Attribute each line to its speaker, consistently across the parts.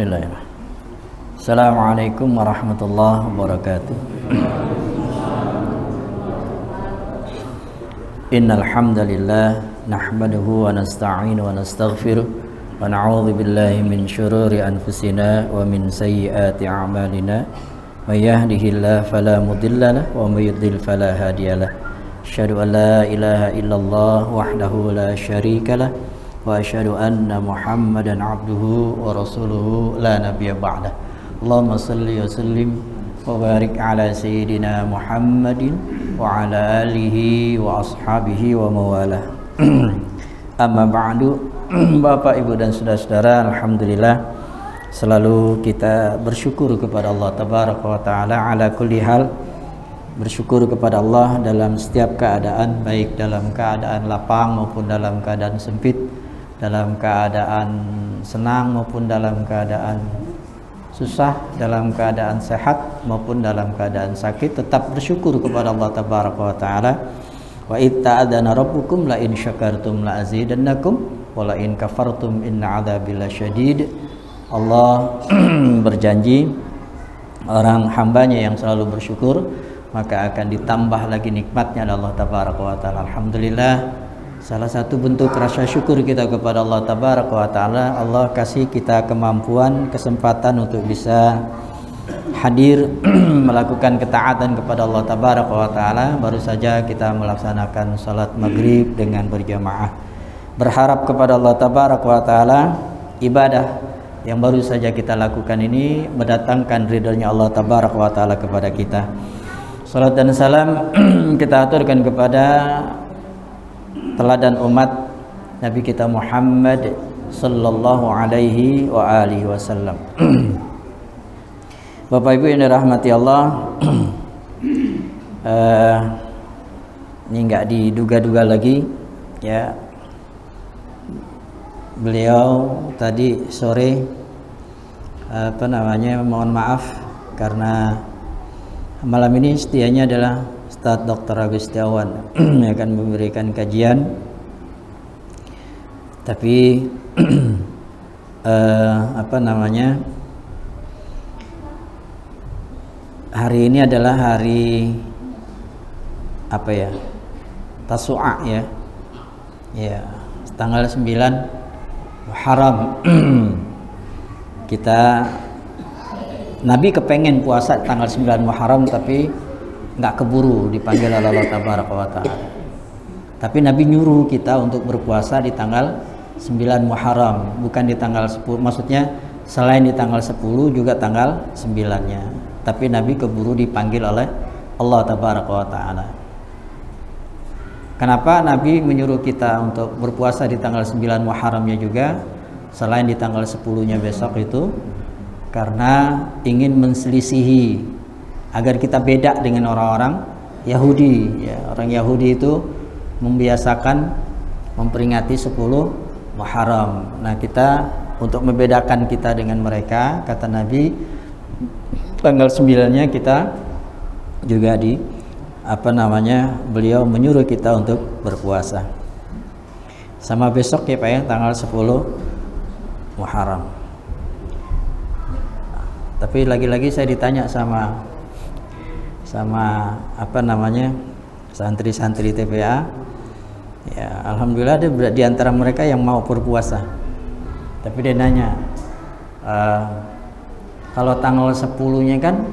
Speaker 1: Bismillahirrahmanirrahim. Assalamualaikum warahmatullahi wabarakatuh. Innal hamdalillah nahmaduhu wa nasta'inu wa nastaghfiruh wa na'udzu billahi min syururi anfusina wa min sayyiati a'malina. May yahdihillahu fala mudilla lahu wa may yudlil fala hadiya lahu. Asyhadu an la ilaha illallah wahdahu la syarika lahu wa asyhadu anna Muhammadan abduhu wa rasuluhu la nabiyya ba'dah. Allahumma salli wa sallim wa barik ala sayyidina Muhammadin wa ala alihi wa ashabihi wa mawalah. Amma ba'du. Bapak, Ibu dan saudara-saudara, alhamdulillah selalu kita bersyukur kepada Allah tabaraka wa taala ala kulli hal. Bersyukur kepada Allah dalam setiap keadaan, baik dalam keadaan lapang maupun dalam keadaan sempit, dalam keadaan senang maupun dalam keadaan susah, dalam keadaan sehat maupun dalam keadaan sakit, tetap bersyukur kepada Allah tabaraka wa taala. Wa itta'adana rabbukum la in syakartum la azidannakum wa la in kafartum inna adzabi lasyadid. Allah berjanji orang hambanya yang selalu bersyukur maka akan ditambah lagi nikmatnya oleh Allah tabaraka wa taala. Alhamdulillah, salah satu bentuk rasa syukur kita kepada Allah tabaraka wa taala, Allah kasih kita kemampuan, kesempatan untuk bisa hadir melakukan ketaatan kepada Allah tabaraka wa taala. Baru saja kita melaksanakan salat maghrib dengan berjamaah. Berharap kepada Allah tabaraka wa taala ibadah yang baru saja kita lakukan ini mendatangkan ridhonya Allah tabaraka wa taala kepada kita. Salat dan salam kita aturkan kepada teladan umat Nabi kita Muhammad sallallahu alaihi wa alihi wasallam. Bapak Ibu yang dirahmati Allah, ini enggak diduga-duga lagi ya. Beliau tadi sore mohon maaf karena malam ini setianya adalah Ustadz Dr. Agus Setiawan yang akan memberikan kajian, tapi hari ini adalah hari Tasu'a ya, tanggal 9 Muharram. Nabi kepengen puasa tanggal 9 Muharram tapi nggak keburu dipanggil oleh Allah tabaraka wa taala. Tapi Nabi nyuruh kita untuk berpuasa di tanggal 9 Muharram, bukan di tanggal 10. Maksudnya selain di tanggal 10 juga tanggal 9-nya. Tapi Nabi keburu dipanggil oleh Allah tabaraka wa taala. Kenapa Nabi menyuruh kita untuk berpuasa di tanggal 9 Muharramnya juga selain di tanggal 10-nya besok itu? Karena ingin menselisihi agar kita beda dengan orang-orang Yahudi ya. Orang Yahudi itu membiasakan memperingati 10 Muharram. Nah, kita untuk membedakan kita dengan mereka, kata Nabi, tanggal 9-nya kita juga beliau menyuruh kita untuk berpuasa. Sama besok ya Pak ya, tanggal 10 Muharram. Tapi lagi-lagi saya ditanya sama santri-santri TPA ya, alhamdulillah ada di antara mereka yang mau berpuasa. Tapi dia nanya, kalau tanggal 10-nya kan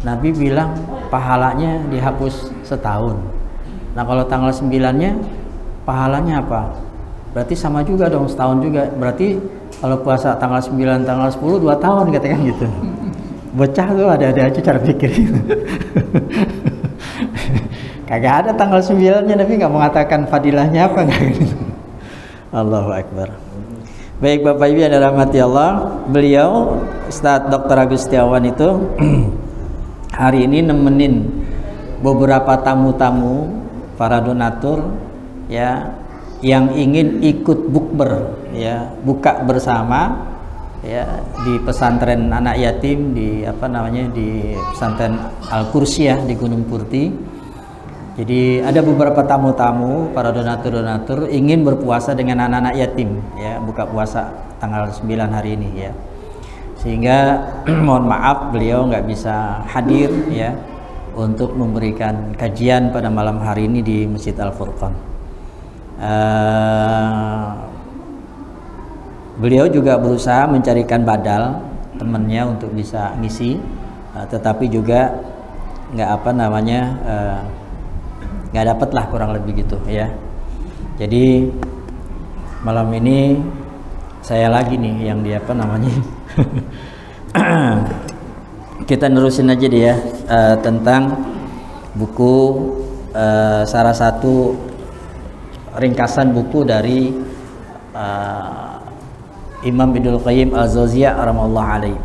Speaker 1: Nabi bilang pahalanya dihapus setahun. Nah, kalau tanggal 9-nya pahalanya apa? Berarti sama juga dong, setahun juga. Berarti kalau puasa tanggal 9, tanggal 10, 2 tahun katanya gitu. Bocah tuh ada aja cara pikir. Kagak ada tanggal 9-nya, Nabi nggak mengatakan fadilahnya apa nggak gitu. Allahu Akbar. Baik Bapak Ibu yang dirahmati Allah, beliau Ustadz Dr. Agus Setiawan itu hari ini nemenin beberapa tamu-tamu para donatur ya yang ingin ikut bukber ya, buka bersama ya di pesantren anak yatim di di pesantren Al-Qursiyah di Gunung Purti. Jadi ada beberapa tamu-tamu para donatur-donatur ingin berpuasa dengan anak-anak yatim ya, buka puasa tanggal 9 hari ini ya. sehingga mohon maaf beliau nggak bisa hadir ya untuk memberikan kajian pada malam hari ini di Masjid Al-Furqan. Beliau juga berusaha mencarikan badal temannya untuk bisa ngisi, tetapi juga nggak dapat lah, kurang lebih gitu ya. Jadi malam ini saya lagi nih yang kita nerusin aja dia tentang buku, salah satu ringkasan buku dari Imam Ibnul Qayyim Al-Jauziyah rahimahullah alaihi.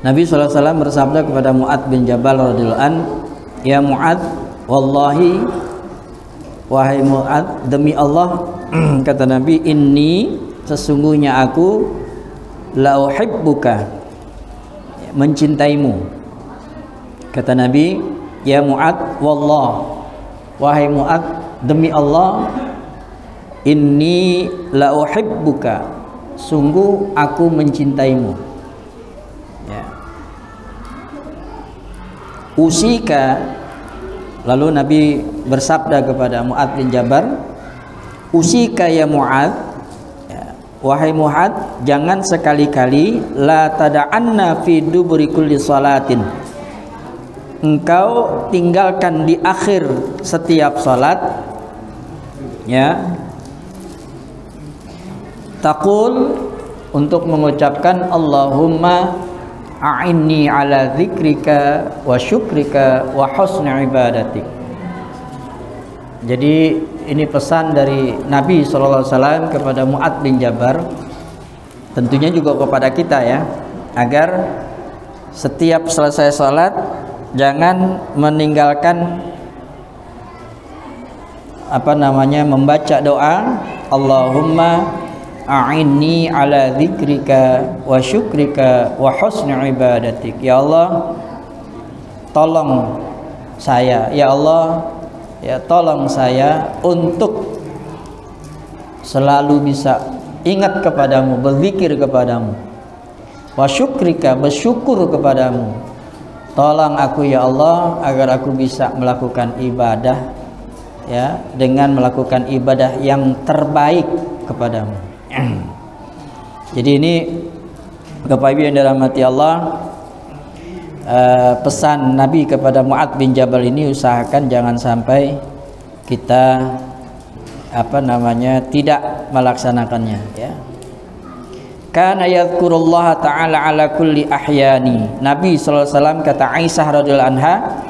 Speaker 1: Nabi SAW bersabda kepada Mu'adz bin Jabal radhiyallahu an, "Ya Mu'adz, wallahi, wahai Mu'adz, demi Allah," kata Nabi, "inni, sesungguhnya aku, la uhibbuka, mencintaimu." Kata Nabi, "Ya Mu'adz, wallah, wahai Mu'adz, demi Allah, inni la uhibbuka, sungguh aku mencintaimu." Ya. Usika, lalu Nabi bersabda kepada Mu'adz bin Jabal, "Usika ya Mu'adz, ya, wahai Mu'adz, jangan sekali-kali, la tada'anna fi duburi kulli salatin, engkau tinggalkan di akhir setiap salat, ya, taqul, untuk mengucapkan Allahumma a'inni ala dzikrika wa syukrika wa husni ibadatik." Jadi ini pesan dari Nabi SAW kepada Mu'adz bin Jabal, tentunya juga kepada kita ya, agar setiap selesai salat jangan meninggalkan membaca doa Allahumma a'inni ala dzikrika wa syukrika wa husni ibadatik. Ya Allah, tolong saya, ya Allah, ya tolong saya untuk selalu bisa ingat kepadamu, berzikir kepadamu, wa syukrika, bersyukur kepadamu. Tolong aku ya Allah agar aku bisa melakukan ibadah ya, dengan melakukan ibadah yang terbaik kepadamu. Jadi ini Bapak Ibu yang dirahmati Allah, pesan Nabi kepada Mu'adz bin Jabal ini, usahakan jangan sampai kita tidak melaksanakannya ya. Kana yadhkurullaha ta'ala ala kulli ahyani. Nabi SAW kata Aisyah radhiyallahu anha,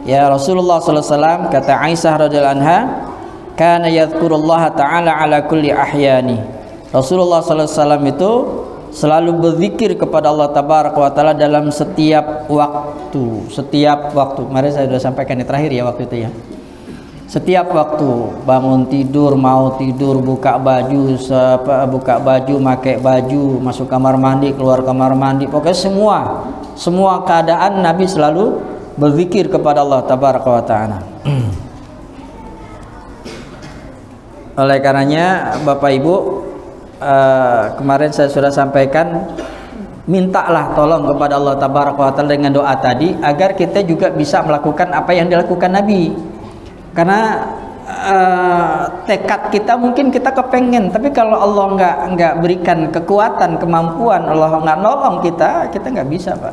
Speaker 1: ya Rasulullah SAW kata Aisyah radhiyallahu anha, kana yadhkurullaha ta'ala ala kulli ahyani. Rasulullah SAW itu selalu berzikir kepada Allah Tabaraka wa Ta'ala dalam setiap waktu. Kemarin saya sudah sampaikan di terakhir ya waktu itu ya. Setiap waktu, bangun tidur, mau tidur, buka baju, pakai baju, masuk kamar mandi, keluar kamar mandi, pokoknya semua keadaan Nabi selalu berzikir kepada Allah Tabaraka wa Ta'ala. Oleh karenanya Bapak Ibu, kemarin saya sudah sampaikan, mintalah tolong kepada Allah Tabaraka wa Ta'ala dengan doa tadi, agar kita juga bisa melakukan apa yang dilakukan Nabi. Karena tekad kita mungkin kita kepengen, tapi kalau Allah nggak berikan kekuatan, kemampuan, Allah nggak nolong kita nggak bisa, Pak.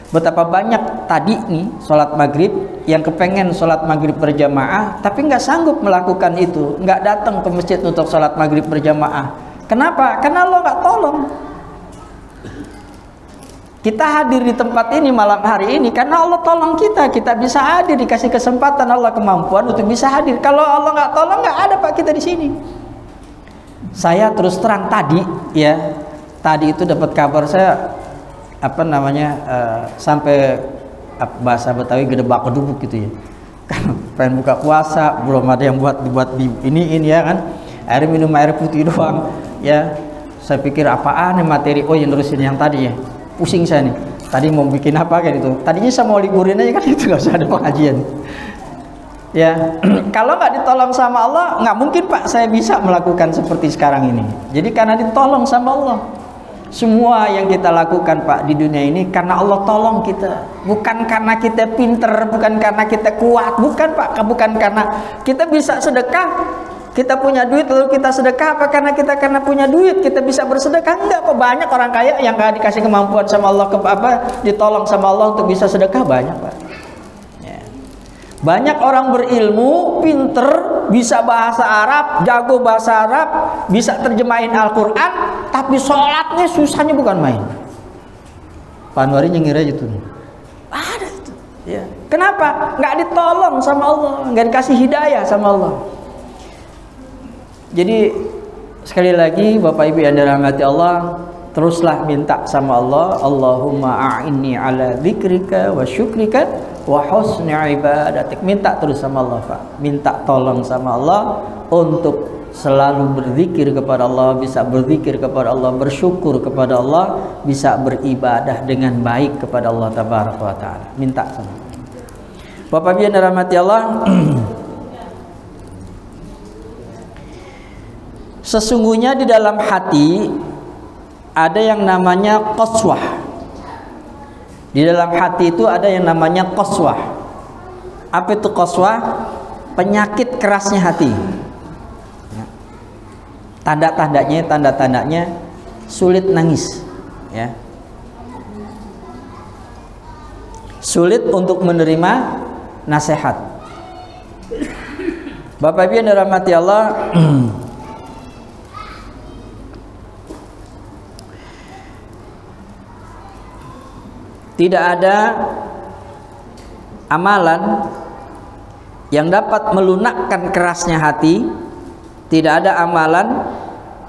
Speaker 1: Betapa banyak tadi nih sholat maghrib yang kepengen sholat maghrib berjamaah, tapi nggak sanggup melakukan itu, nggak datang ke masjid untuk sholat maghrib berjamaah. Kenapa? Karena Allah nggak tolong. Kita hadir di tempat ini malam hari ini karena Allah tolong kita. Kita bisa hadir, dikasih kesempatan Allah, kemampuan untuk bisa hadir. Kalau Allah nggak tolong, nggak ada Pak kita di sini. Saya terus terang tadi itu dapat kabar saya sampai bahasa Betawi gedebak gedubuk gitu ya. Kan pengen buka puasa, belum ada yang dibuat ini ya kan. Air minum air putih doang ya. Saya pikir apaan nih materi, yang nerusin yang tadi ya. Pusing saya nih, tadi mau bikin apa kayak gitu. Tadinya saya mau liburin aja kan, itu nggak usah ada pengajian.
Speaker 2: Ya, kalau nggak ditolong sama Allah, nggak mungkin Pak saya bisa melakukan seperti sekarang ini. Jadi karena ditolong sama Allah, semua yang kita lakukan Pak di dunia ini karena Allah tolong kita, bukan karena kita pinter, bukan karena kita kuat, bukan Pak, bukan karena kita bisa sedekah, kita punya duit lalu kita sedekah, apa karena kita punya duit kita bisa bersedekah? Enggak Pak, banyak orang kaya yang nggak dikasih kemampuan sama Allah ditolong sama Allah untuk bisa sedekah, banyak Pak. Banyak orang berilmu, pinter, bisa bahasa Arab, jago bahasa Arab, bisa terjemahin Al-Quran, tapi sholatnya susahnya bukan main. Pak Anwari nyengir aja tuh. Ada itu. Ya. Kenapa? Nggak ditolong sama Allah, nggak dikasih hidayah sama Allah. Jadi sekali lagi Bapak Ibu yang dirahmati Allah, teruslah minta sama Allah, Allahumma a'inni ala dzikrika wa syukrika wa husni ibadatik. Minta terus sama Allah Pak, minta tolong sama Allah untuk selalu berzikir kepada Allah, bisa berzikir kepada Allah, bersyukur kepada Allah, bisa beribadah dengan baik kepada Allah tabaraka wa taala. Minta sama Allah. Bapak Ibu yang dirahmati Allah, sesungguhnya di dalam hati ada yang namanya qaswah. Di dalam hati itu ada yang namanya qaswah. Apa itu qaswah? Penyakit kerasnya hati. Tanda-tandanya sulit nangis, ya. Sulit untuk menerima nasihat. Bapak Ibu yang dirahmati Allah, tidak ada amalan yang dapat melunakkan kerasnya hati, tidak ada amalan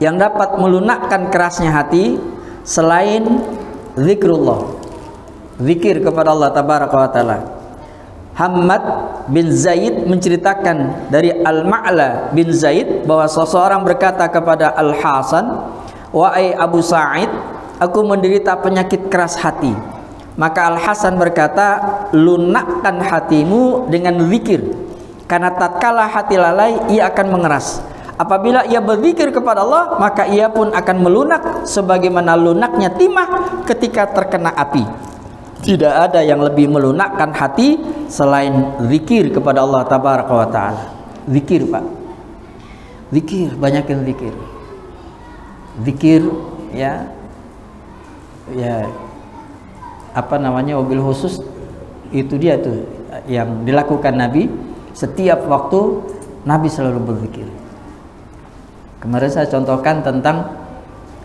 Speaker 2: yang dapat melunakkan kerasnya hati selain zikrullah, zikir kepada Allah tabaraka wa taala. Hammad bin Zaid menceritakan dari Al-Ma'la bin Zaid bahwa seseorang berkata kepada Al-Hasan, "Wahai Abu Sa'id, aku menderita penyakit keras hati." Maka Al-Hasan berkata, lunakkan hatimu dengan zikir, karena tatkala hati lalai ia akan mengeras. Apabila ia berzikir kepada Allah, maka ia pun akan melunak sebagaimana lunaknya timah ketika terkena api. Tidak ada yang lebih melunakkan hati selain zikir kepada Allah tabaraka wa taala. Zikir Pak, zikir, banyakin zikir. Zikir, ya apa namanya, mobil khusus itu dia tuh yang dilakukan Nabi. Setiap waktu Nabi selalu berzikir. Kemarin saya contohkan tentang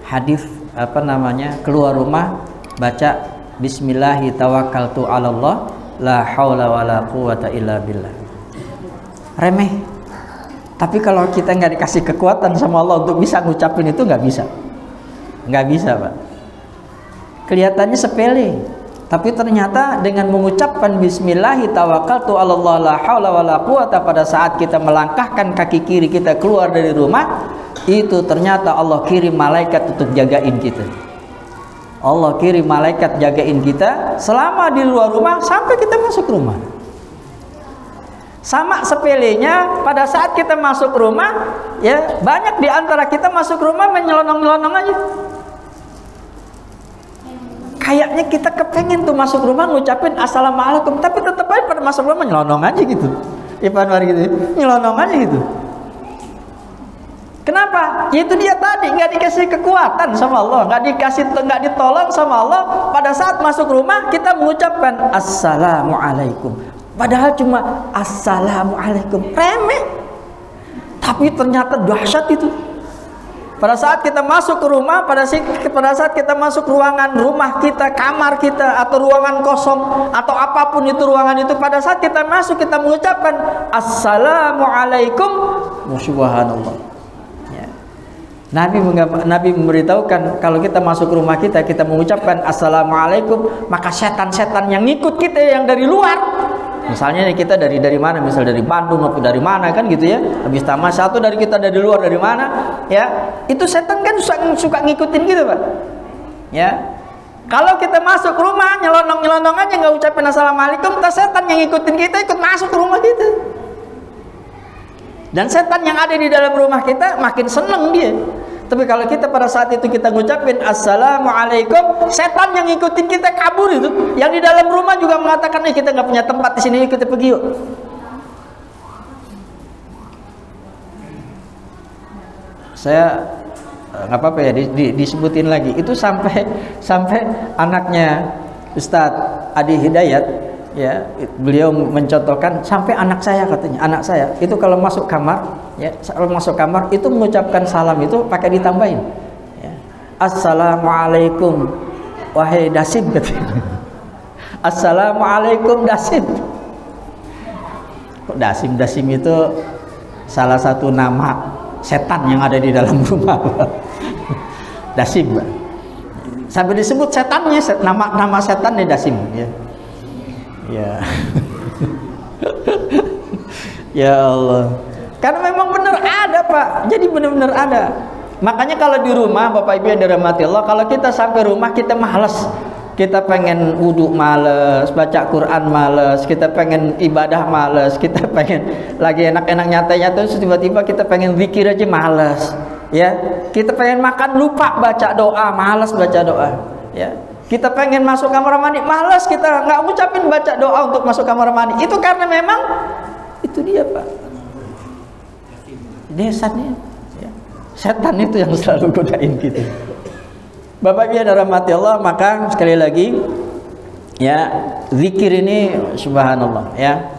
Speaker 2: hadis apa namanya, keluar rumah baca Bismillahi tawakkaltu 'alallah la haula wala quwata illa billah. Remeh, tapi kalau kita nggak dikasih kekuatan sama Allah untuk bisa ngucapin itu, nggak bisa Pak. Kelihatannya sepele, tapi ternyata dengan mengucapkan Bismillahi tawakkaltu 'alallah la haula wala quwata, pada saat kita melangkahkan kaki kiri kita keluar dari rumah, itu ternyata Allah kirim malaikat untuk jagain kita. Allah kirim malaikat jagain kita selama di luar rumah sampai kita masuk rumah. Sama sepelenya pada saat kita masuk rumah, ya banyak di antara kita masuk rumah menyelonong-nyelonong aja. Kayaknya kita kepengen tuh masuk rumah ngucapin assalamualaikum, tapi tetap aja pada masuk rumah nyelonong aja gitu. Ipan war gitu, nyelonong aja gitu. Kenapa? Yaitu dia tadi nggak dikasih kekuatan sama Allah, nggak ditolong sama Allah. Pada saat masuk rumah kita mengucapkan assalamualaikum, padahal cuma assalamualaikum, remeh, tapi ternyata dahsyat itu. Pada saat kita masuk ke rumah, pada saat kita masuk ruangan rumah kita, kamar kita, atau ruangan kosong, atau apapun itu ruangan itu, pada saat kita masuk kita mengucapkan assalamualaikum, subhanallah. Nabi memberitahukan kalau kita masuk rumah kita mengucapkan assalamualaikum, maka setan-setan yang ngikut kita yang dari luar, misalnya kita dari mana, misal dari Bandung atau dari mana kan gitu ya, habis tamat satu dari kita dari luar dari mana ya, itu setan kan suka ngikutin gitu Pak ya. Kalau kita masuk rumah nyelonong aja nggak ucapin assalamualaikum, setan yang ngikutin kita ikut masuk ke rumah kita. Dan setan yang ada di dalam rumah kita makin seneng dia. Tapi kalau kita pada saat itu kita ngucapin assalamualaikum, setan yang ngikutin kita kabur itu. Yang di dalam rumah juga mengatakan, kita nggak punya tempat di sini, kita pergi yuk. Saya nggak apa-apa ya disebutin lagi. Itu sampai anaknya Ustadz Adi Hidayat, ya, beliau mencontohkan sampai anak saya, katanya anak saya itu kalau masuk kamar, ya, kalau masuk kamar itu mengucapkan salam itu pakai ditambahin, ya, assalamualaikum wahai Dasim, katanya. Assalamualaikum Dasim. Kok Dasim itu salah satu nama setan yang ada di dalam rumah. Dasim, sampai disebut setannya, nama setannya Dasim, ya. Ya. Ya Allah. Karena memang benar ada, Pak. Jadi benar-benar ada. Makanya kalau di rumah, Bapak Ibu yang dirahmati Allah, kalau kita sampai rumah kita malas. Kita pengen wudhu males, baca Quran males, kita pengen ibadah males, kita pengen lagi enak-enak nyantai-nyantai, tiba-tiba kita pengen zikir aja males, ya. Kita pengen makan lupa baca doa, males baca doa, ya. Kita pengen masuk kamar mandi, malas, kita nggak ngucapin baca doa untuk masuk kamar mandi. Itu karena memang itu dia, Pak. Desainnya, ya. Setan itu yang selalu godain kita. Bapak Ibu yang dirahmati Allah, maka sekali lagi, ya, zikir ini subhanallah, ya.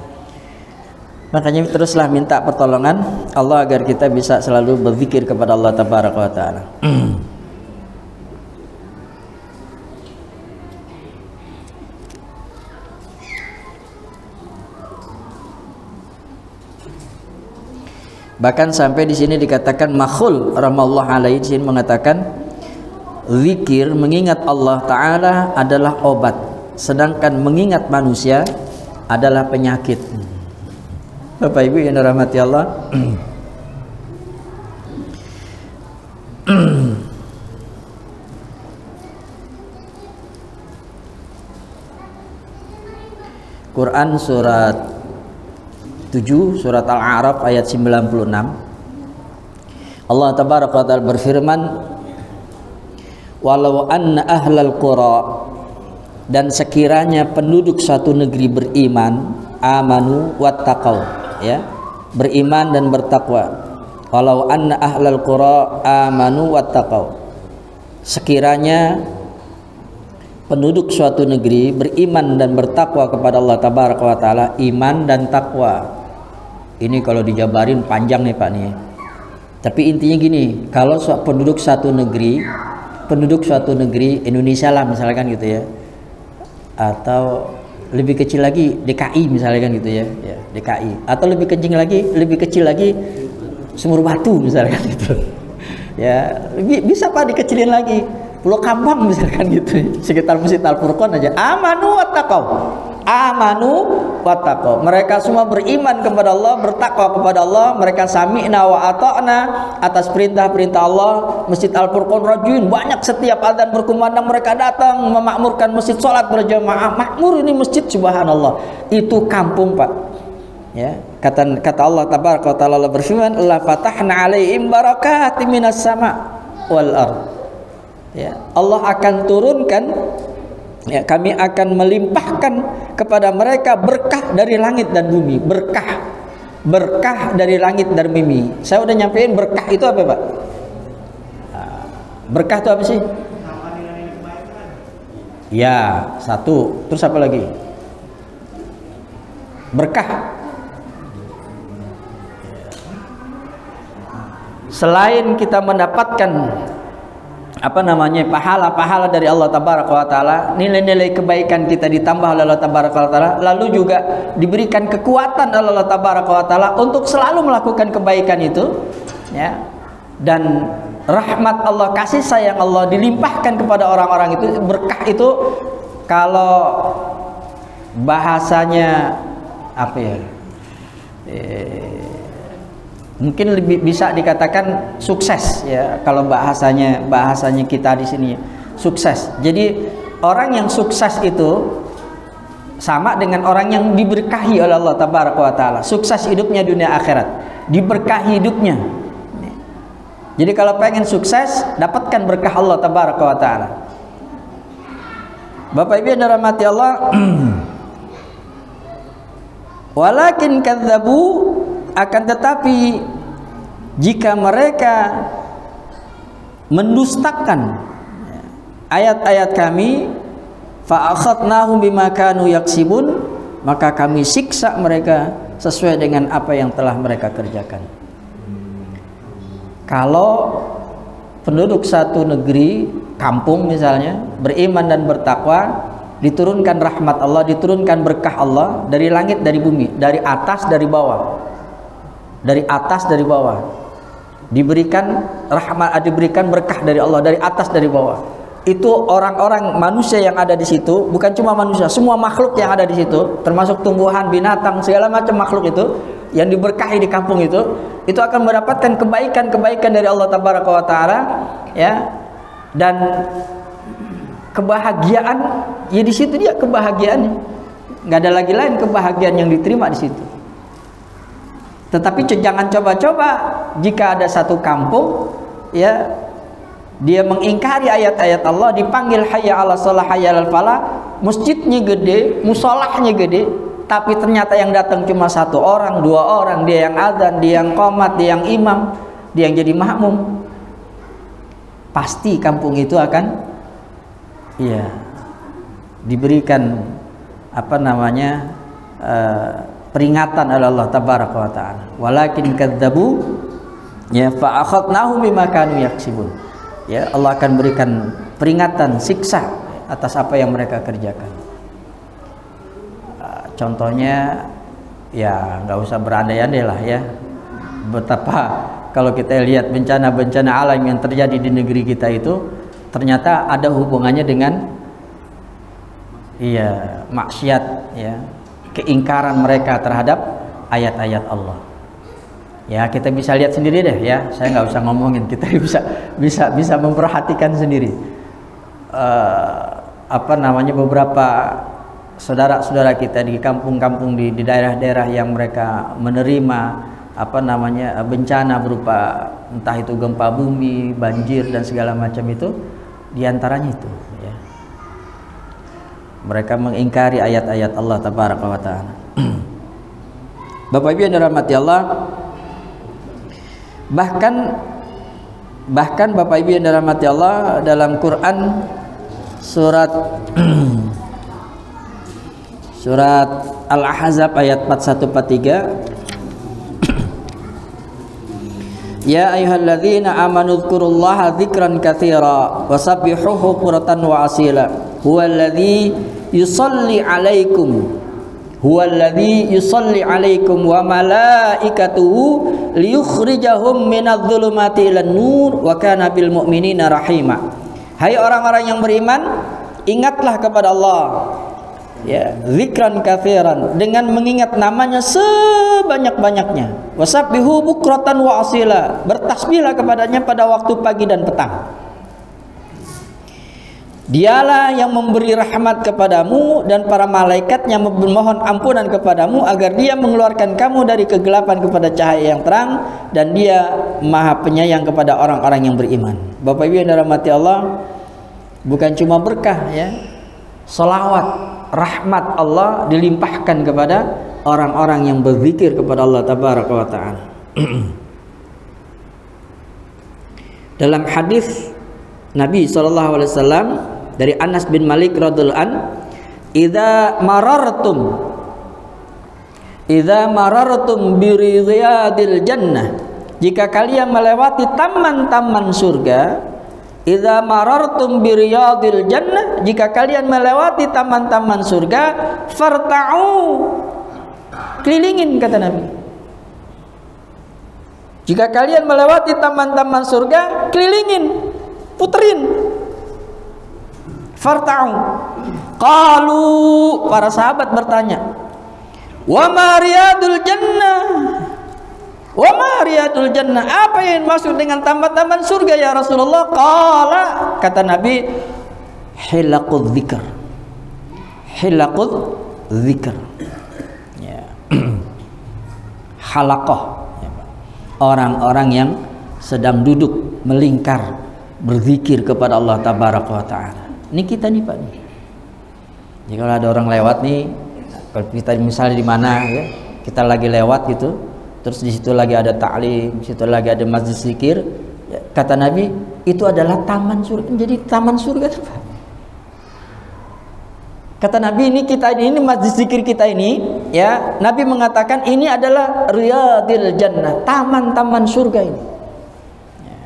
Speaker 2: Makanya teruslah minta pertolongan Allah agar kita bisa selalu berzikir kepada Allah Tabaraka wa Ta'ala. Bahkan sampai di sini dikatakan Makhul rahimallahu alaihi di sini mengatakan zikir mengingat Allah Ta'ala adalah obat, sedangkan mengingat manusia adalah penyakit. Bapak Ibu yang dirahmati Allah, Quran surat 7, surat Al-A'raf ayat 96, Allah Tabaraka wa Ta'ala berfirman, walau anna ahlal qura, dan sekiranya penduduk suatu negeri beriman, amanu wattaqau, ya, beriman dan bertakwa. Walau anna ahlal qura amanu wattaqau, sekiranya penduduk suatu negeri beriman dan bertakwa kepada Allah Tabaraka wa Ta'ala, iman dan takwa. Ini kalau dijabarin panjang nih Pak nih. Tapi intinya gini, kalau penduduk suatu negeri Indonesia lah misalkan gitu ya, atau lebih kecil lagi DKI misalkan gitu ya, ya DKI, atau lebih kecil lagi Sumur Batu misalkan gitu, ya bisa Pak dikecilin lagi, Pulau Kambang misalkan gitu, sekitar Masjid Al-Furqan aja. Amanu wattaqau, mereka semua beriman kepada Allah, bertakwa kepada Allah, mereka sami'na wa ata'na atas perintah-perintah Allah. Masjid Al-Furqan rajin, banyak, setiap adzan berkumandang mereka datang memakmurkan masjid, sholat berjamaah, makmur ini masjid, subhanallah. Itu kampung Pak, ya. Kata Allah Tabaraka wa Ta'ala berfirman, la fatahna alaihim barakatim minas sama wal ard, ya. Allah akan turunkan, ya, kami akan melimpahkan kepada mereka berkah dari langit dan bumi. Berkah dari langit dan bumi. Saya udah nyampein berkah itu apa Pak? Berkah itu apa sih? Ya, satu. Terus apa lagi? Berkah. Selain kita mendapatkan pahala dari Allah Tabaraka wa Ta'ala, nilai-nilai kebaikan kita ditambah oleh Allah Tabaraka wa Ta'ala, lalu juga diberikan kekuatan oleh Allah Tabaraka wa Ta'ala untuk selalu melakukan kebaikan itu, ya. Dan rahmat Allah, kasih sayang Allah dilimpahkan kepada orang-orang itu. Berkah itu kalau bahasanya apa ya, mungkin lebih bisa dikatakan sukses, ya. Kalau bahasanya kita di sini sukses. Jadi orang yang sukses itu sama dengan orang yang diberkahi oleh Allah Tabaraka wa Ta'ala, sukses hidupnya dunia akhirat. diberkahi hidupnya. Jadi kalau pengen sukses, dapatkan berkah Allah tabaraka wa taala. Bapak Ibu yang dirahmati Allah, walakin kadzabu, akan tetapi jika mereka mendustakan ayat-ayat kami, fa akhadnahum bima kanu yaksibun, maka kami siksa mereka sesuai dengan apa yang telah mereka kerjakan. Kalau penduduk satu negeri, kampung misalnya, beriman dan bertakwa, diturunkan rahmat Allah, diturunkan berkah Allah dari langit, dari bumi, dari atas, dari bawah, dari atas, dari bawah, diberikan rahmat, diberikan berkah dari Allah dari atas, dari bawah. Itu orang-orang manusia yang ada di situ, bukan cuma manusia, semua makhluk yang ada di situ, termasuk tumbuhan, binatang, segala macam makhluk itu yang diberkahi di kampung itu akan mendapatkan kebaikan-kebaikan dari Allah tabaraka wa taala, ya. Dan kebahagiaan, ya di situ dia kebahagiaannya. Nggak ada lagi lain kebahagiaan yang diterima di situ. Tetapi jangan coba-coba jika ada satu kampung, ya, dia mengingkari ayat-ayat Allah, dipanggil hayya 'alas shalah, hayya 'alal falah, masjidnya gede, musolahnya gede, tapi ternyata yang datang cuma satu orang, dua orang, dia yang azan, dia yang qomat, dia yang imam, dia yang jadi makmum. Pasti kampung itu akan, ya, diberikan apa namanya, peringatan oleh Allah tabaraka wa taala. Walakin kadzabu, ya, fa akhadnahum bima kanu yaksibun. Ya, Allah akan berikan peringatan, siksa atas apa yang mereka kerjakan. Contohnya, ya nggak usah berandai-andai lah, ya. Betapa kalau kita lihat bencana-bencana alam yang terjadi di negeri kita itu ternyata ada hubungannya dengan, iya, maksiat, ya, keingkaran mereka terhadap ayat-ayat Allah. Ya, kita bisa lihat sendiri deh, ya. Saya nggak usah ngomongin, kita bisa memperhatikan sendiri. Apa namanya, beberapa saudara-saudara kita di kampung-kampung di daerah-daerah yang mereka menerima apa namanya, bencana berupa entah itu gempa bumi, banjir dan segala macam itu, diantaranya itu, ya, mereka mengingkari ayat-ayat Allah tabaraka wa taala. Bapak Ibu yang dirahmati Allah, bahkan Bapak Ibu yang dirahmati Allah, dalam Quran surat surat Al-Ahzab ayat 41-43, ya ayyuhalladzina amanu dzkurullaha dzikran katsira wasabbihuhu bukratan wa asila huwallazi yusalli 'alaikum wa malaikatuhu liyukhrijahum minadh-dhulumati ilan nur wa kana bil mu'minina rahima. Hai orang-orang yang beriman, ingatlah kepada Allah, ya, zikran katsiran, dengan mengingat namanya sebanyak-banyaknya. Wasabbihu bukratan wa asila, bertasbihlah kepadanya pada waktu pagi dan petang. Dialah yang memberi rahmat kepadamu dan para malaikatnya memohon ampunan kepadamu agar dia mengeluarkan kamu dari kegelapan kepada cahaya yang terang, dan dia maha penyayang kepada orang-orang yang beriman. Bapak Ibu yang dirahmati Allah, bukan cuma berkah, ya, selawat, rahmat Allah dilimpahkan kepada orang-orang yang berzikir kepada Allah tabaraka wa taala. Dalam hadis Nabi SAW dari Anas bin Malik radhiyallahu an, idza marartum bi riyadil jannah, jika kalian melewati taman-taman surga, idza marartum bi riyadil jannah, jika kalian melewati taman-taman surga, farta'u, kelilingin, kata Nabi. Jika kalian melewati taman-taman surga, kelilingin, puterin. Farta'u. Qalu, para sahabat bertanya, wa ma riyadul jannah? Wa ma riyadul jannah? Apa yang maksud dengan taman-taman surga ya Rasulullah? Qala, kata Nabi, hilaqudz dzikr. Hilaqudz dzikr. Ya. Halaqah. orang-orang yang sedang duduk melingkar berzikir kepada Allah Tabaraka wa Ta'ala. Ini kita nih Pak nih. Jadi kalau ada orang lewat nih, kalau kita misalnya di mana ya, kita lagi lewat gitu, terus di situ lagi ada ta'lim, di situ lagi ada masjid zikir, ya, kata Nabi itu adalah taman surga. Jadi taman surga Pak. Kata Nabi ini kita ini masjid zikir kita ini ya, Nabi mengatakan ini adalah riyadil jannah, taman-taman surga ini. Ya.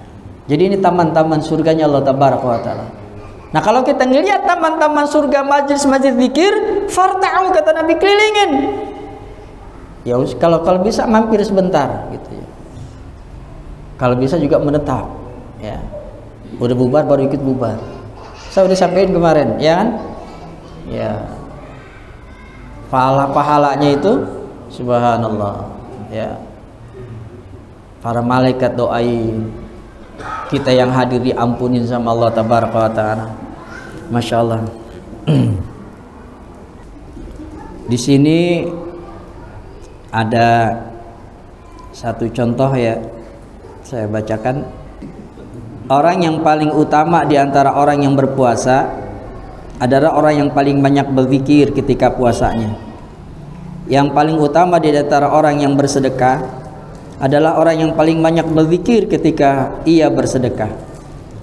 Speaker 2: Jadi ini taman-taman surganya Allah Tabaraka wa Ta'ala. Nah kalau kita ngelihat taman-taman surga, majlis-majlis zikir, farta'u, kata Nabi, kelilingin. Ya kalau bisa mampir sebentar gitu ya. Kalau bisa juga menetap ya. Udah bubar baru ikut bubar. Saya udah sampaikan kemarin ya kan? Ya, pahalanya itu subhanallah ya, para malaikat doain kita, yang hadir diampunin sama Allah Tabaraka wa Ta'ala. Masya Allah. Di sini ada satu contoh ya, saya bacakan. Orang yang paling utama di antara orang yang berpuasa adalah orang yang paling banyak berzikir ketika puasanya. Yang paling utama di antara orang yang bersedekah adalah orang yang paling banyak berzikir ketika ia bersedekah.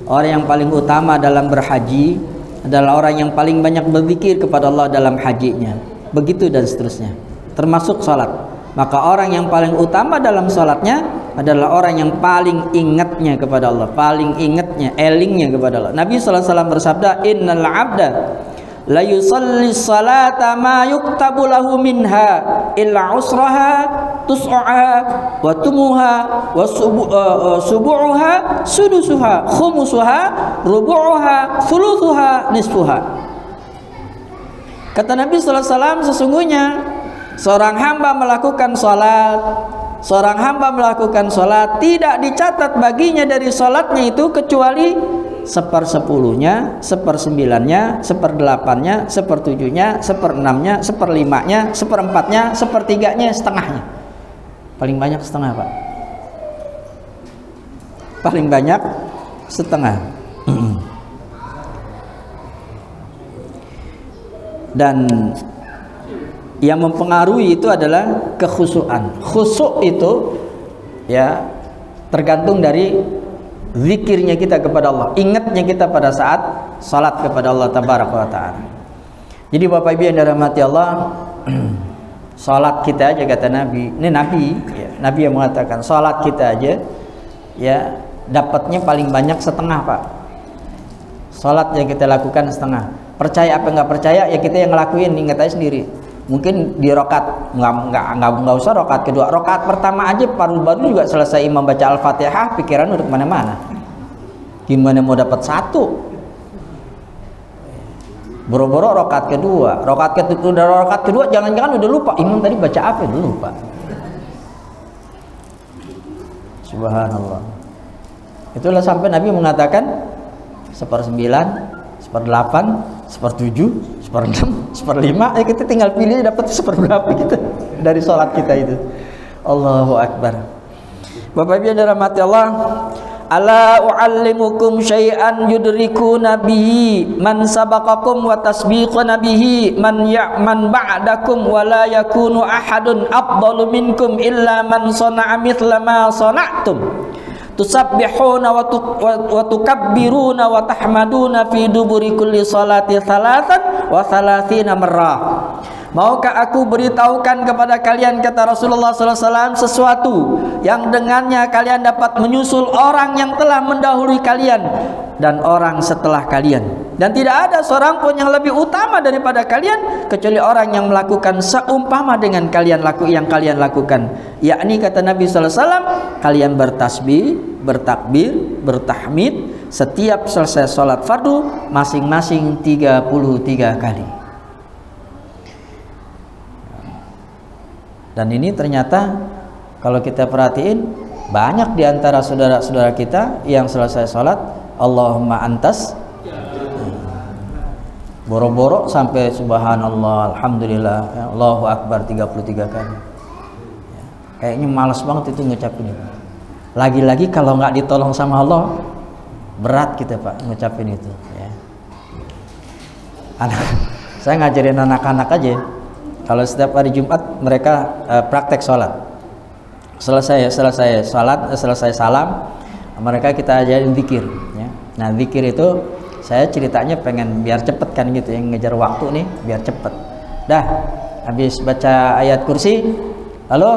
Speaker 2: Orang yang paling utama dalam berhaji adalah orang yang paling banyak berzikir kepada Allah dalam hajinya. Begitu dan seterusnya. Termasuk salat. Maka orang yang paling utama dalam salatnya adalah orang yang paling ingatnya kepada Allah, paling ingatnya, elingnya kepada Allah. Nabi SAW bersabda, innal abda la yusalli salata ma yuktabu lahu minha illa usraha tus'aha wa tumuha wa subu'uha sudusuha khumusuha rubu'uha thuluthuha nisfuha. Kata Nabi SAW, sesungguhnya seorang hamba melakukan salat, tidak dicatat baginya dari salatnya itu kecuali 1/10-nya, 1/9-nya, 1/8-nya, 1/7-nya, 1/6-nya, 1/5-nya, 1/4-nya, 1/3-nya, setengahnya. Paling banyak setengah Pak. Paling banyak setengah. Dan yang mempengaruhi itu adalah kekhusyuan. Khusyuk itu ya tergantung dari zikirnya kita kepada Allah, ingatnya kita pada saat salat kepada Allah Tabaraka wa Ta'ala. Jadi Bapak Ibu yang dirahmati Allah, salat kita aja kata Nabi, ini Nabi ya, Nabi yang mengatakan salat kita aja ya dapatnya paling banyak setengah Pak. Salat yang kita lakukan setengah. Percaya apa nggak percaya ya kita yang ngelakuin, ingat aja sendiri. Mungkin di rokat nggak usah rokat kedua, rokat pertama aja baru juga selesai imam baca Al-Fatihah, pikiran udah kemana-mana. Gimana mau dapat satu? Boro-boro rokat kedua, rokat kedua jangan-jangan udah lupa imam tadi baca apa, udah lupa. Subhanallah. Itulah sampai Nabi mengatakan 1/9, 1/8, 1/7, 1/6, 1/5, kita tinggal pilih dapat seperberapa kita dari sholat kita itu. Allahu Akbar. Bapak Ibu yang dirahmati Allah, ala u'allimukum syai'an yudrikuna bihi man sabaqakum wa tasbiquna bihi man ba'dakum wa la yakunu ahadun afdalu minkum illa man sana'a mithla ma sana'tum. Tusabbihuna wa tukabbiruna wa tahmaduna fi duburi kulli salati thalathan wa thalathina marrah. Maukah aku beritahukan kepada kalian, kata Rasulullah SAW, sesuatu yang dengannya kalian dapat menyusul orang yang telah mendahului kalian dan orang setelah kalian, dan tidak ada seorang pun yang lebih utama daripada kalian kecuali orang yang melakukan seumpama dengan yang kalian lakukan, yakni kata Nabi SAW, kalian bertasbih, bertakbir, bertahmid setiap selesai sholat fardu masing-masing 33 kali. Dan ini ternyata kalau kita perhatiin banyak di antara saudara-saudara kita yang selesai sholat Allahumma antas, boro-boro sampai subhanallah, alhamdulillah, Allahu akbar 33 kali. Kayaknya malas banget itu ngucapin itu. Lagi-lagi kalau nggak ditolong sama Allah, berat kita Pak ngucapin itu ya. Saya ngajarin anak-anak aja, kalau setiap hari Jumat mereka praktek sholat, selesai sholat, selesai salam, mereka kita ajarin zikir ya. Nah zikir itu saya ceritanya pengen biar cepet kan gitu, yang ngejar waktu nih biar cepet. Dah habis baca ayat kursi, lalu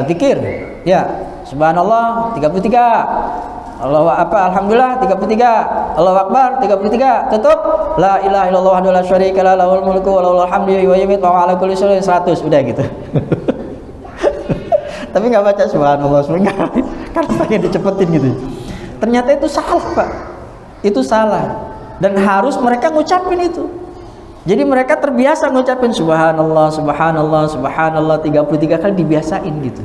Speaker 2: zikir ya, subhanallah 33, alhamdulillah 33, Allahu akbar 33, tutup la ilaha illallah wahdahu la syarika lah, lahul mulku wa lahul hamdu wa yumiitu wa huwa ala kulli syai'in 100, udah gitu. Tapi nggak baca subhanallah sebenarnya karena pengen dicepetin gitu. Ternyata itu salah Pak, itu salah, dan harus mereka ngucapin itu. Jadi mereka terbiasa ngucapin subhanallah, subhanallah, subhanallah 33 kali, dibiasain gitu.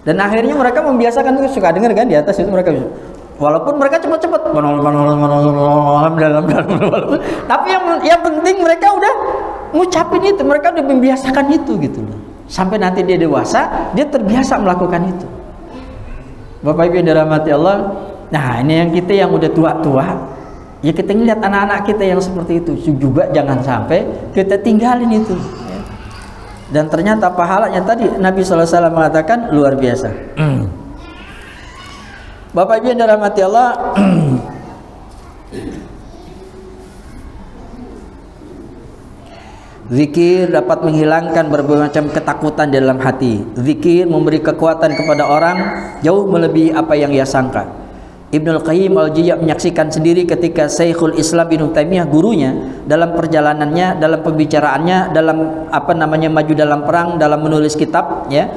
Speaker 2: Dan akhirnya mereka membiasakan itu, suka denger kan di atas itu mereka, walaupun mereka cepet-cepet, tapi yang penting mereka udah ngucapin itu, mereka udah membiasakan itu gitu loh. Sampai nanti dia dewasa, dia terbiasa melakukan itu. Bapak Ibu yang dirahmati Allah, nah ini yang kita yang udah tua-tua, ya kita ngeliat anak-anak kita yang seperti itu juga, jangan sampai kita tinggalin itu ya. Dan ternyata pahalanya tadi Nabi SAW mengatakan luar biasa. Bapak Ibu yang dirahmati Allah, zikir dapat menghilangkan berbagai macam ketakutan di dalam hati. Zikir memberi kekuatan kepada orang jauh melebihi apa yang ia sangka. Ibnul Qayyim al-Juz'iyah menyaksikan sendiri ketika Syekhul Islam Ibnu Taimiyah, gurunya, dalam perjalanannya, dalam pembicaraannya, dalam maju dalam perang, dalam menulis kitab ya,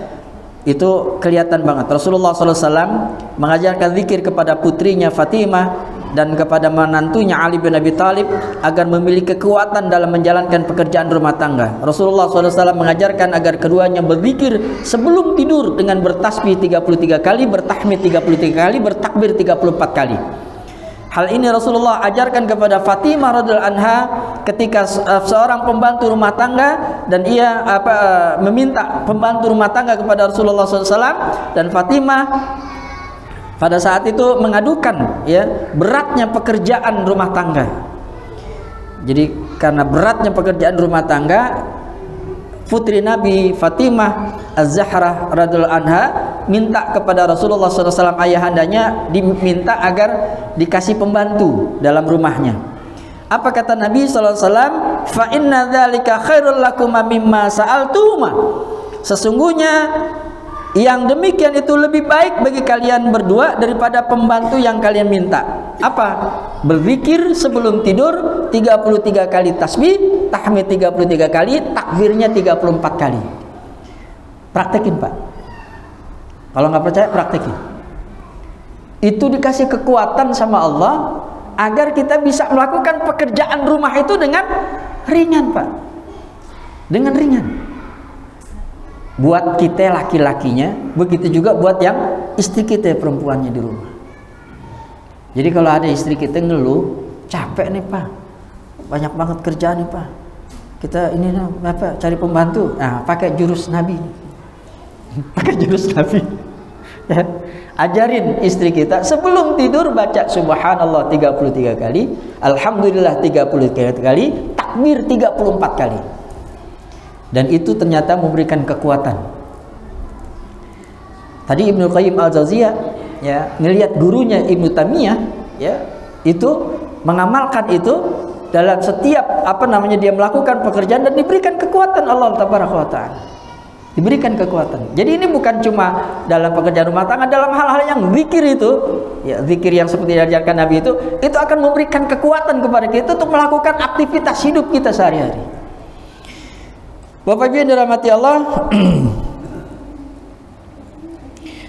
Speaker 2: itu kelihatan banget Rasulullah SAW mengajarkan zikir kepada putrinya Fatimah dan kepada menantunya Ali bin Abi Thalib agar memiliki kekuatan dalam menjalankan pekerjaan rumah tangga. Rasulullah SAW mengajarkan agar keduanya berzikir sebelum tidur dengan bertasbih 33 kali, bertahmid 33 kali, bertakbir 34 kali. Hal ini Rasulullah ajarkan kepada Fatimah radhiyallahu anha ketika seorang pembantu rumah tangga dan ia meminta pembantu rumah tangga kepada Rasulullah SAW, dan Fatimah pada saat itu mengadukan ya beratnya pekerjaan rumah tangga. Jadi karena beratnya pekerjaan rumah tangga, putri Nabi Fatimah Az-Zahra radhiyallahu anha minta kepada Rasulullah SAW, ayahandanya, diminta agar dikasih pembantu dalam rumahnya. Apa kata Nabi SAW? Fa inna dzalika khairul lakum mimma sa'altuma. Sesungguhnya yang demikian itu lebih baik bagi kalian berdua daripada pembantu yang kalian minta. Apa? Berzikir sebelum tidur 33 kali tasbih, tahmid 33 kali, takbirnya 34 kali. Praktekin Pak. Kalau nggak percaya praktekin. Itu dikasih kekuatan sama Allah agar kita bisa melakukan pekerjaan rumah itu dengan ringan Pak. Dengan ringan. Buat kita laki-lakinya, begitu juga buat yang istri kita perempuannya di rumah. Jadi kalau ada istri kita ngeluh, capek nih Pak, banyak banget kerjaan nih Pak, kita ini apa, cari pembantu, nah pakai jurus Nabi. Pakai jurus Nabi. Ajarin istri kita sebelum tidur baca subhanallah 33 kali, alhamdulillah 33 kali, takbir 34 kali. Dan itu ternyata memberikan kekuatan. Tadi Ibnu Qayyim al-Jauziyah ya ngelihat gurunya Ibnu Taimiyah ya, itu mengamalkan itu dalam setiap dia melakukan pekerjaan dan diberikan kekuatan Allah tabaraka wa taala. Diberikan kekuatan. Jadi ini bukan cuma dalam pekerjaan rumah tangga, dalam hal-hal yang zikir itu ya, zikir yang seperti diajarkan Nabi itu akan memberikan kekuatan kepada kita untuk melakukan aktivitas hidup kita sehari-hari. Bapak Ibu yang dirahmati Allah,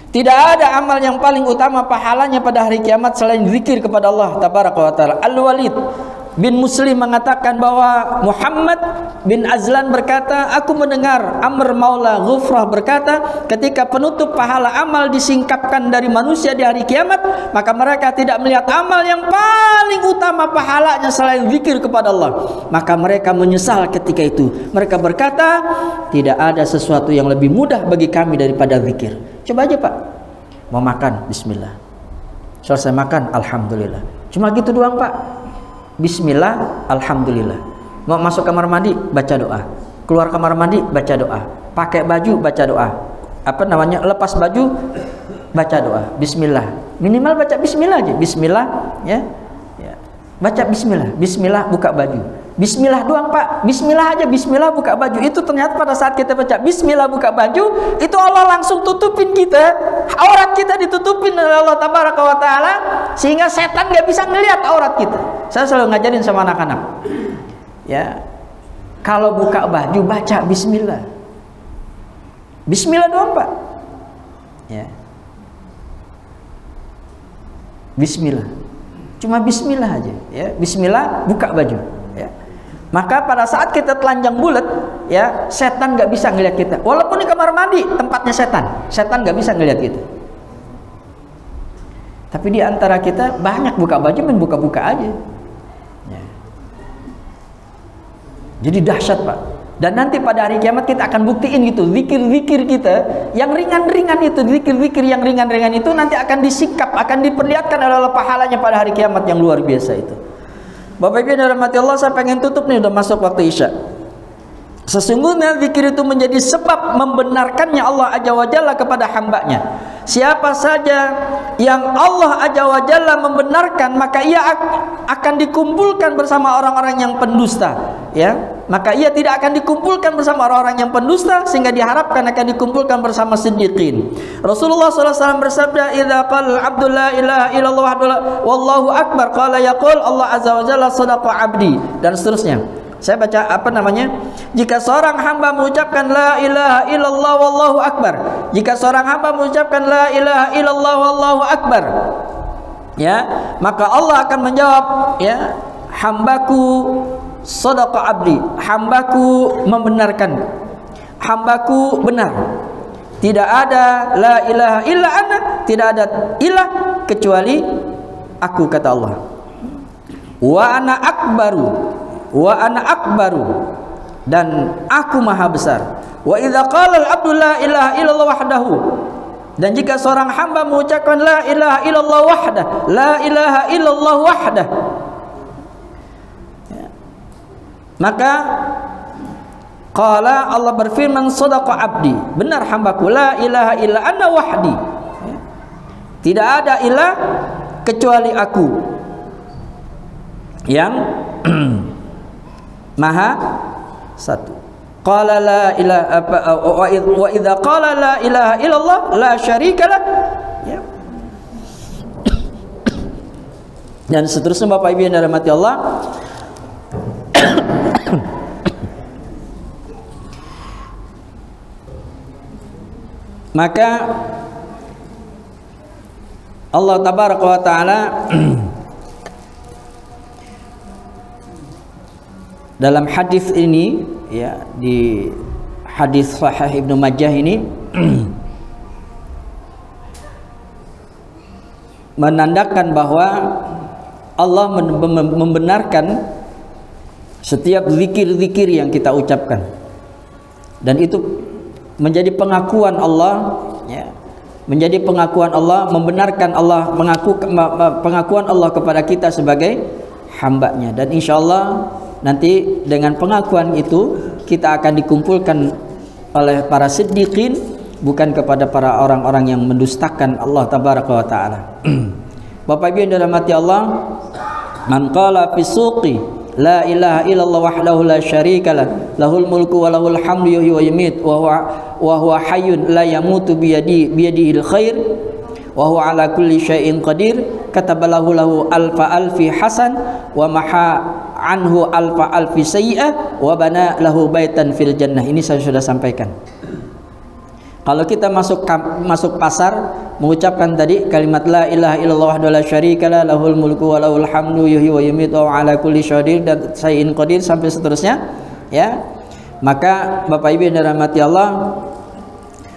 Speaker 2: tidak ada amal yang paling utama pahalanya pada hari kiamat selain zikir kepada Allah tabaraka wa taala. Al-Walid bin Muslim mengatakan bahwa Muhammad bin Azlan berkata, aku mendengar Amr Maula Ghufrah berkata, ketika penutup pahala amal disingkapkan dari manusia di hari kiamat, maka mereka tidak melihat amal yang paling utama pahalanya selain zikir kepada Allah. Maka mereka menyesal ketika itu. Mereka berkata, tidak ada sesuatu yang lebih mudah bagi kami daripada zikir. Coba aja Pak, Mau makan, bismillah. Selesai makan, alhamdulillah. Cuma gitu doang, Pak. Bismillah, alhamdulillah. Mau masuk kamar mandi, baca doa. Keluar kamar mandi, baca doa. Pakai baju, baca doa. Apa namanya? Lepas baju, baca doa. Bismillah. Minimal baca bismillah aja. Bismillah, ya. Baca bismillah. Bismillah, buka baju. Bismillah doang, Pak. Bismillah aja, bismillah buka baju. Itu ternyata pada saat kita baca bismillah buka baju, itu Allah langsung tutupin kita. Aurat kita ditutupin oleh Allah Tabaraka wa Ta'ala, sehingga setan gak bisa ngelihat aurat kita. Saya selalu ngajarin sama anak-anak, ya, kalau buka baju baca bismillah. Bismillah doang, Pak. Ya. Bismillah. Cuma bismillah aja, ya. Bismillah buka baju, ya. Maka pada saat kita telanjang bulat, ya, setan nggak bisa ngelihat kita. Walaupun di kamar mandi tempatnya setan nggak bisa ngelihat kita. Tapi di antara kita banyak buka baju, main buka-buka aja, ya. Jadi dahsyat, Pak. Dan nanti pada hari kiamat kita akan buktiin gitu, zikir-zikir kita yang ringan-ringan itu, zikir-zikir yang ringan-ringan itu nanti akan disikap, akan diperlihatkan oleh Allah pahalanya pada hari kiamat yang luar biasa itu. Bapak Ibu yang dirahmati Allah, saya pengen tutup nih, udah masuk waktu Isya. Sesungguhnya zikir itu menjadi sebab membenarkannya Allah Azza wa Jalla kepada hambanya. Siapa saja yang Allah Azza wa Jalla membenarkan, maka ia akan dikumpulkan bersama orang-orang yang pendusta, ya. Maka ia tidak akan dikumpulkan bersama orang-orang yang pendusta, sehingga diharapkan akan dikumpulkan bersama siddiqin. Rasulullah SAW bersabda, "Idza qala al-'abdu la ilaha illallah wallahu akbar, qala yaqul Allah Azza wa Jalla sadaqa 'abdi." Dan seterusnya. Saya baca apa namanya? Jika seorang hamba mengucapkan la ilaha illallah wallahu akbar, jika seorang hamba mengucapkan la ilaha illallah wallahu akbar, ya, maka Allah akan menjawab, ya, hambaku sadaqa abdi, hambaku membenarkan, hambaku benar. Tidak ada la ilaha illa ana, tidak ada ilah kecuali aku, kata Allah. Wa ana akbaru, wa ana akbaru, dan aku maha besar. Wa idza qala al-'abdu la ilaha illallah wahdahu, dan jika seorang hamba mengucapkan la ilaha illallah wahdah, la ilaha illallah wahdah, ya, maka qala Allah berfirman sadaqa abdi, benar hambaku, la ilaha illa ana wahdi, ya, tidak ada ilah kecuali aku yang maha satu. Qala la ilaha wa idza qala la ilaha illallah la syarikalah, ya. Dan seterusnya Bapak Ibu yang dirahmati Allah. Maka Allah Tabaraka wa Ta'ala dalam hadis ini, ya, di hadis Sahih Ibnu Majah ini menandakan bahwa Allah membenarkan setiap zikir-zikir yang kita ucapkan, dan itu menjadi pengakuan Allah, ya, menjadi pengakuan Allah, membenarkan Allah, pengakuan Allah kepada kita sebagai hambanya. Dan insya Allah nanti dengan pengakuan itu kita akan dikumpulkan oleh para siddiqin, bukan kepada para orang-orang yang mendustakan Allah Tabaraka wa Ta'ala. Bapak Ibu yang dirahmati Allah, man qala fi suqi la ilaha illallah wahdahu la syarikalah lahul mulku wa lahul hamdu yuhyi wa yumiit wa huwa hayyun la yamutu biyadihil khair wa huwa ala kulli syai'in qadir, katabalahu lahu alfa alfi hasan wa maha anhu alfa alfi sayyi'ah wa bana lahu baitan fil jannah. Ini saya sudah sampaikan. Kalau kita masuk pasar mengucapkan tadi kalimat la ilaha illallah wahdahu la syarikalah lahul mulku wa lahul hamdu yuhyi wa yumiit wa ala kulli syai'in qadir sampai seterusnya, ya, maka Bapak Ibu yang dirahmati Allah,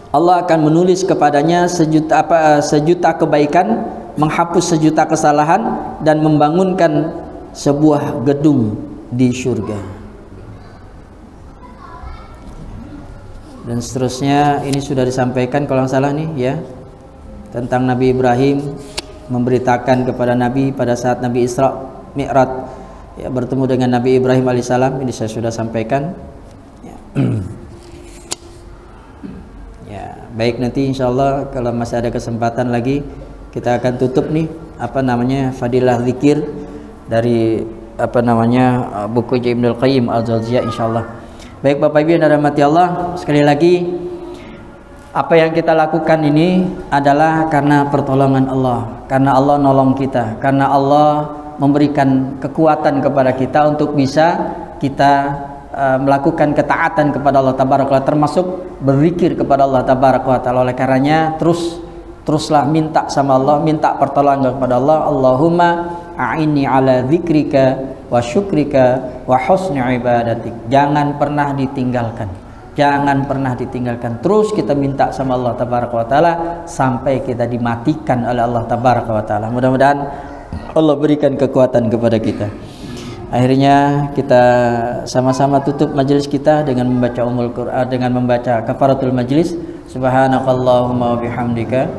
Speaker 2: Allah akan menulis kepadanya sejuta kebaikan, menghapus sejuta kesalahan, dan membangunkan sebuah gedung di surga. Dan seterusnya ini sudah disampaikan kalau nggak salah nih, ya. tentang Nabi Ibrahim, memberitakan kepada Nabi pada saat Nabi Isra Mi'raj ya, bertemu dengan Nabi Ibrahim alaihissalam. Ini saya sudah sampaikan ya. Ya, baik, nanti insyaallah kalau masih ada kesempatan lagi kita akan tutup nih fadilah zikir dari buku Ibnul Qayyim Al-Jauziyah insyaallah. Baik Bapak Ibu yang dirahmati Allah, sekali lagi apa yang kita lakukan ini adalah karena pertolongan Allah, karena Allah nolong kita, karena Allah memberikan kekuatan kepada kita untuk bisa kita melakukan ketaatan kepada Allah Tabaraka wa Ta'ala, termasuk berzikir kepada Allah Tabaraka wa Ta'ala. Oleh karenanya teruslah minta sama Allah, minta pertolongan kepada Allah. Allahumma a'inni ala dzikrika wa syukrika wa husni ibadatik. Jangan pernah ditinggalkan. Jangan pernah ditinggalkan. Terus kita minta sama Allah Tabaraka wa Ta'ala sampai kita dimatikan oleh Allah Tabaraka wa Ta'ala. Mudah-mudahan Allah berikan kekuatan kepada kita. Akhirnya kita sama-sama tutup majelis kita dengan membaca Quran, dengan membaca kafaratul majlis. Subhanakallahumma wa bihamdika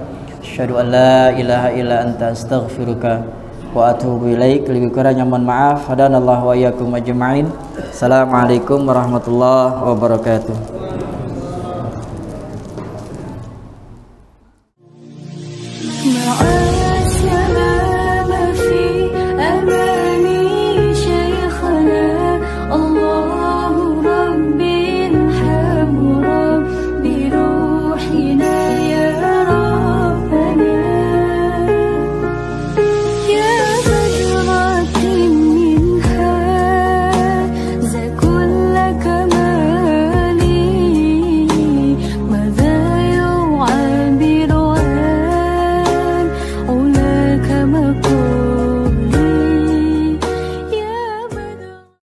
Speaker 2: asyhadu an la ilaha illa anta astaghfiruka wa atubu ilaik. Lebih kurangnya mohon maaf. Hadanallahu wa iyyakum ajma'in. Assalamualaikum warahmatullahi wabarakatuh.